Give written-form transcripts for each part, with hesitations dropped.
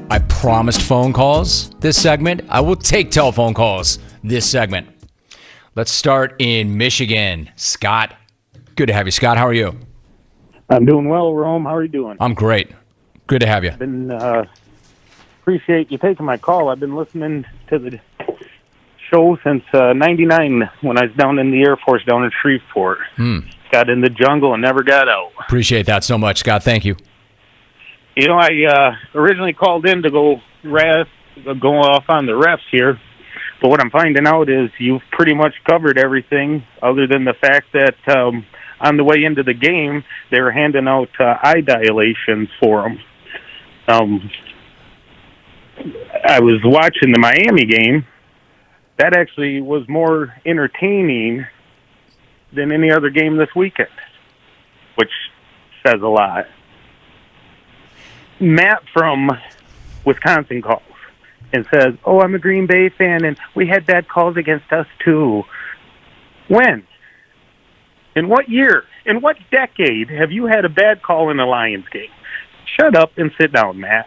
I promised phone calls this segment. I will take telephone calls this segment. Let's start in Michigan. Scott. Good to have you, Scott. How are you? I'm doing well, Rome. How are you doing? I'm great. Good to have you. Appreciate you taking my call. I've been listening to the show since 99 when I was down in the Air Force down in Shreveport. Got in the jungle and never got out. Appreciate that so much, Scott. Thank you. You know, I originally called in to go off on the refs here, but what I'm finding out is you've pretty much covered everything other than the fact that on the way into the game, they were handing out eye dilations for them. I was watching the Miami game. That actually was more entertaining than any other game this weekend, which says a lot. Matt from Wisconsin calls and says, "Oh, I'm a Green Bay fan, and we had bad calls against us too." When? In what year? In what decade have you had a bad call in a Lions game? Shut up and sit down, Matt.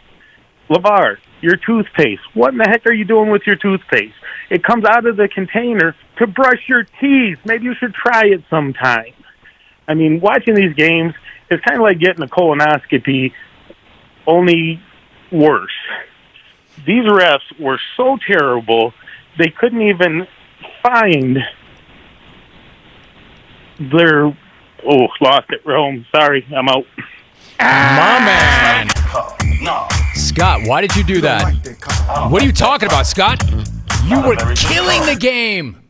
LeVar, your toothpaste. What in the heck are you doing with your toothpaste? It comes out of the container to brush your teeth. Maybe you should try it sometime. I mean, watching these games is kind of like getting a colonoscopy, only worse. These refs were so terrible, they couldn't even find their... Oh, lost it, Rome. Sorry, I'm out. My man. Scott, why did you do that? What are you talking about, Scott? You were killing the game.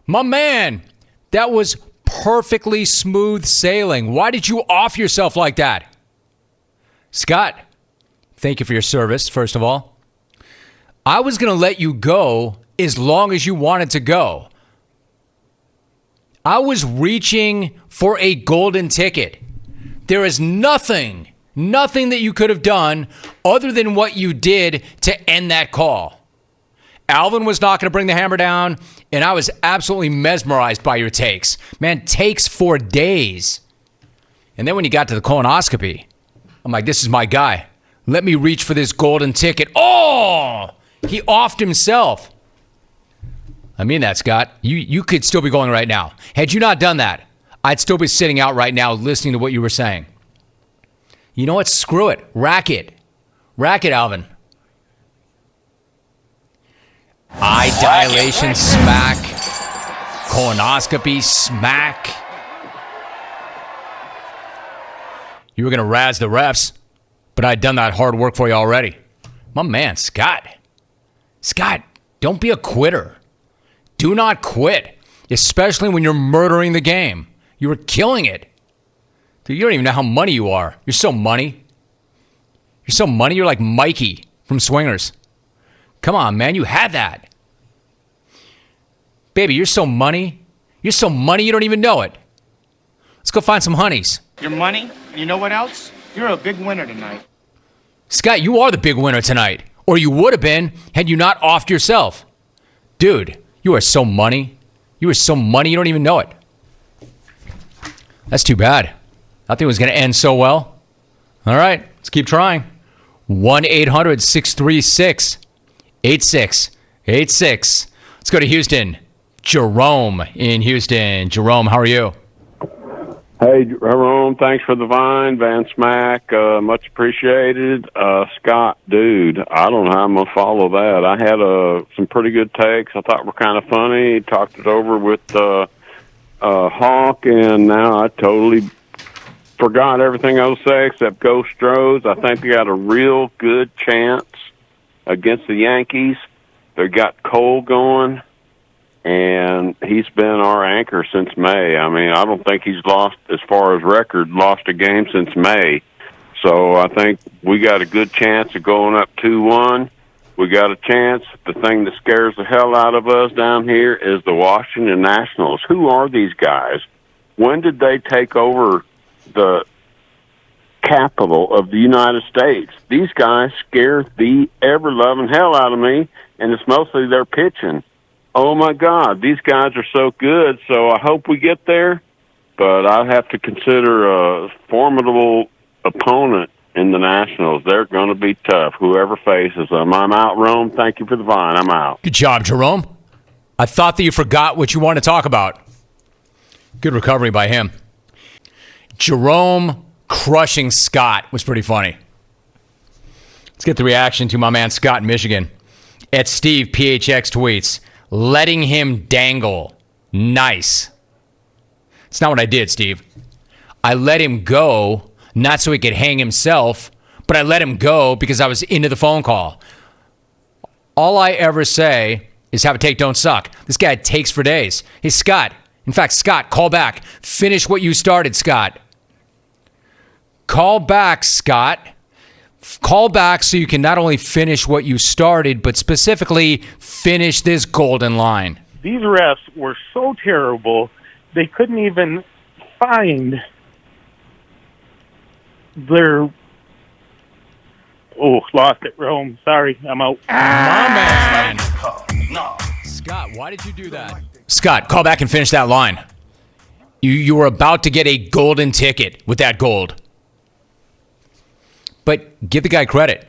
My man, that was perfectly smooth sailing. Why did you off yourself like that? Scott, thank you for your service, first of all. I was going to let you go as long as you wanted to go. I was reaching for a golden ticket. There is nothing that you could have done other than what you did to end that call. Alvin was not going to bring the hammer down, and I was absolutely mesmerized by your takes. Man, takes for days. And then when you got to the colonoscopy, I'm like, this is my guy. Let me reach for this golden ticket. Oh! He offed himself. I mean that, Scott. You could still be going right now. Had you not done that, I'd still be sitting out right now listening to what you were saying. You know what? Screw it. Rack it. Rack it, Alvin. Eye dilation, smack. Colonoscopy, smack. You were going to razz the refs, but I'd done that hard work for you already. My man, Scott. Scott, don't be a quitter. Do not quit, especially when you're murdering the game. You were killing it. Dude, you don't even know how money you are. You're so money. You're so money. You're like Mikey from Swingers. Come on, man. You had that. Baby, you're so money. You're so money you don't even know it. Let's go find some honeys. Your money? You know what else? You're a big winner tonight. Scott, you are the big winner tonight. Or you would have been had you not offed yourself. Dude, you are so money. You are so money you don't even know it. That's too bad. I think it was going to end so well. All right, let's keep trying. 1-800-636-8686. Let's go to Houston. Jerome in Houston. Jerome, how are you? Hey, Jerome, thanks for the vine. Van Smack, much appreciated. Scott, dude, I don't know how I'm going to follow that. I had some pretty good takes I thought were kind of funny. Talked it over with Hawk, and now I totally forgot everything I was saying except go Stros. I think they got a real good chance against the Yankees. They got Cole going, and he's been our anchor since May. I mean, I don't think he's lost, as far as record, lost a game since May. So I think we got a good chance of going up 2-1. We got a chance. The thing that scares the hell out of us down here is the Washington Nationals. Who are these guys? When did they take over the capital of the United States? These guys scare the ever-loving hell out of me, and it's mostly their pitching. Oh, my God, these guys are so good, so I hope we get there, but I have to consider a formidable opponent in the Nationals. They're going to be tough, whoever faces them. I'm out, Rome. Thank you for the vine. I'm out. Good job, Jerome. I thought that you forgot what you want to talk about. Good recovery by him. Jerome crushing Scott was pretty funny. Let's get the reaction to my man Scott in Michigan. At Steve PHX tweets, letting him dangle. Nice. It's not what I did, Steve. I let him go, not so he could hang himself, but I let him go because I was into the phone call. All I ever say is have a take, don't suck. This guy takes for days. Hey, Scott. In fact, Scott, call back. Finish what you started, Scott. Call back, Scott. Call back so you can not only finish what you started, but specifically finish this golden line. These refs were so terrible, they couldn't even find their... Oh, lost it, Rome. Sorry, I'm out. My man. Scott, why did you do that? Scott, call back and finish that line. You were about to get a golden ticket with that gold. But give the guy credit.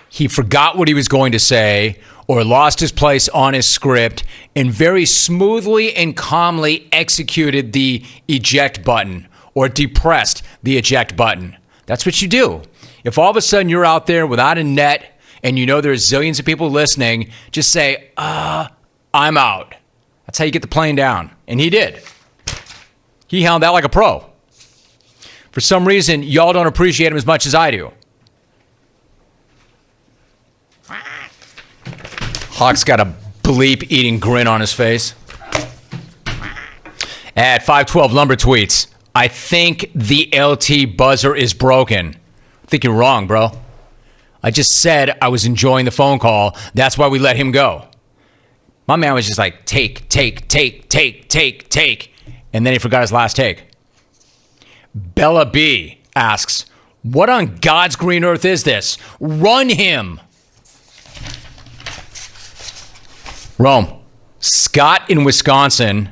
He forgot what he was going to say or lost his place on his script and very smoothly and calmly executed the eject button or depressed the eject button. That's what you do. If all of a sudden you're out there without a net and you know there's zillions of people listening, just say, I'm out. That's how you get the plane down. And he did. He handled that like a pro. For some reason, y'all don't appreciate him as much as I do. Hawk's got a bleep-eating grin on his face. At 512 Lumber tweets, I think the LT buzzer is broken. I think you're wrong, bro. I just said I was enjoying the phone call. That's why we let him go. My man was just like, take. And then he forgot his last take. Bella B asks, what on God's green earth is this? Run him. Rome, Scott in Wisconsin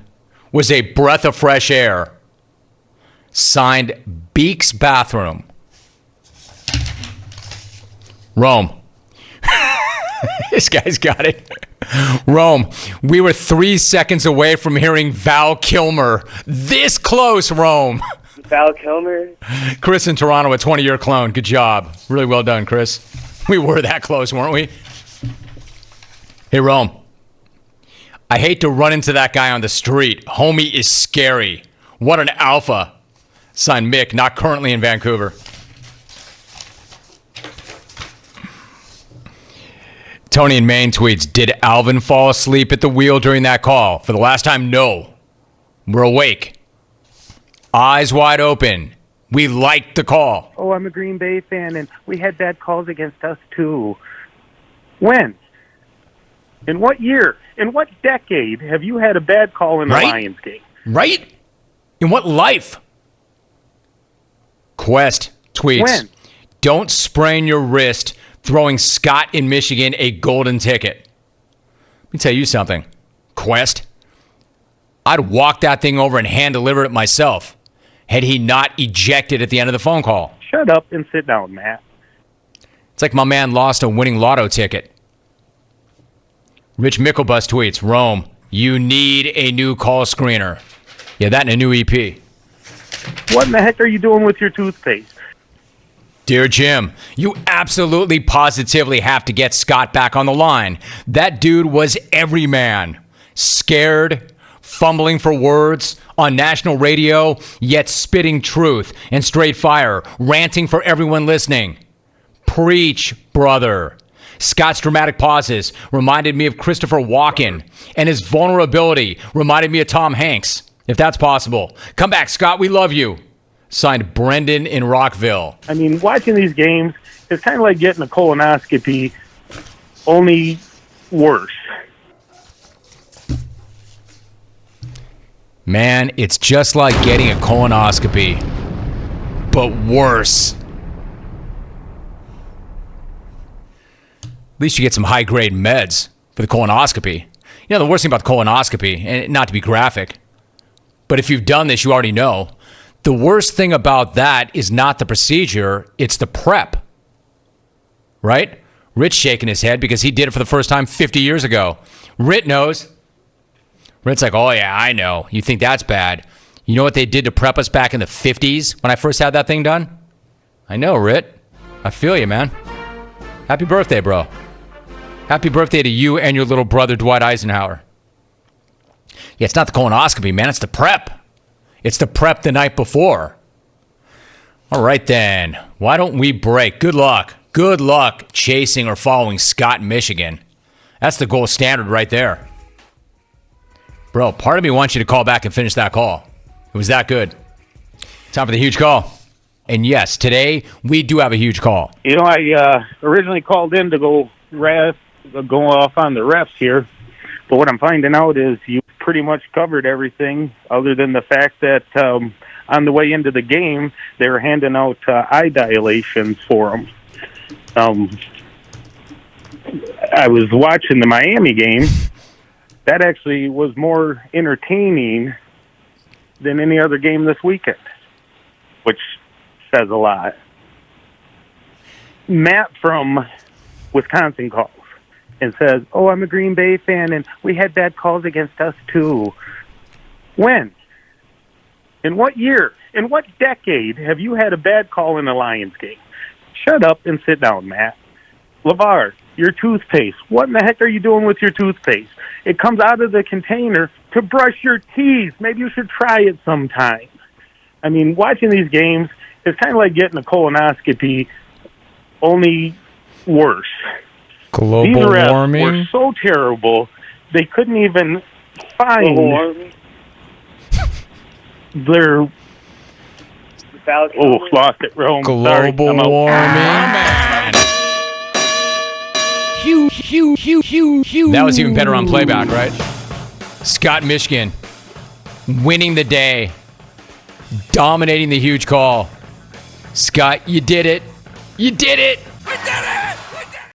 was a breath of fresh air. Signed Beek's Bathroom. Rome. This guy's got it. Rome, we were 3 seconds away from hearing Val Kilmer. This close, Rome. Val Kilmer? Chris in Toronto, a 20-year clone. Good job. Really well done, Chris. We were that close, weren't we? Hey, Rome. I hate to run into that guy on the street. Homie is scary. What an alpha. Signed Mick, not currently in Vancouver. Tony in Maine tweets, did Alvin fall asleep at the wheel during that call? For the last time, no. We're awake. Eyes wide open. We liked the call. Oh, I'm a Green Bay fan, and we had bad calls against us, too. When? In what year? In what decade have you had a bad call in a Lions game? Right? In what life? Quest tweets, when? Don't sprain your wrist throwing Scott in Michigan a golden ticket. Let me tell you something. Quest, I'd walk that thing over and hand deliver it myself had he not ejected at the end of the phone call. Shut up and sit down, Matt. It's like my man lost a winning lotto ticket. Rich Mickelbus tweets, Rome, you need a new call screener. Yeah, that and a new EP. What in the heck are you doing with your toothpaste? Dear Jim, you absolutely positively have to get Scott back on the line. That dude was every man. Scared, fumbling for words, on national radio, yet spitting truth and straight fire, ranting for everyone listening. Preach, brother. Scott's dramatic pauses reminded me of Christopher Walken, and his vulnerability reminded me of Tom Hanks, if that's possible. Come back, Scott, we love you. Signed Brendan in Rockville. I mean, watching these games is kind of like getting a colonoscopy, only worse. Man, it's just like getting a colonoscopy, but worse. At least you get some high-grade meds for the colonoscopy. You know, the worst thing about the colonoscopy, and not to be graphic, but if you've done this, you already know, The worst thing about that is not the procedure, it's the prep. Right? Rich shaking his head because he did it for the first time 50 years ago. Rit knows. Rit's like, oh yeah, I know. You think that's bad. You know what they did to prep us back in the 50s when I first had that thing done? I know, Rit. I feel you, man. Happy birthday, bro. Happy birthday to you and your little brother, Dwight Eisenhower. Yeah, it's not the colonoscopy, man. It's the prep. It's the prep the night before. All right, then. Why don't we break? Good luck. Good luck chasing or following Scott in Michigan. That's the gold standard right there. Bro, part of me wants you to call back and finish that call. It was that good. Time for the huge call. And yes, today we do have a huge call. You know, I originally called in to go off on the refs here, but what I'm finding out is you pretty much covered everything other than the fact that on the way into the game, they were handing out eye dilations for them. I was watching the Miami game. That actually was more entertaining than any other game this weekend, which says a lot. Matt from Wisconsin calls and says, oh, I'm a Green Bay fan, and we had bad calls against us too. When? In what year? In what decade have you had a bad call in a Lions game? Shut up and sit down, Matt. LeVar, your toothpaste. What in the heck are you doing with your toothpaste? It comes out of the container to brush your teeth. Maybe you should try it sometime. I mean, watching these games is kind of like getting a colonoscopy, only worse. Global These refs warming were so terrible, they couldn't even find their... Oh, lost it, Rome. Global warming. That was even better on playback, right? Scott Michigan winning the day, dominating the huge call. Scott, you did it. You did it. We did it!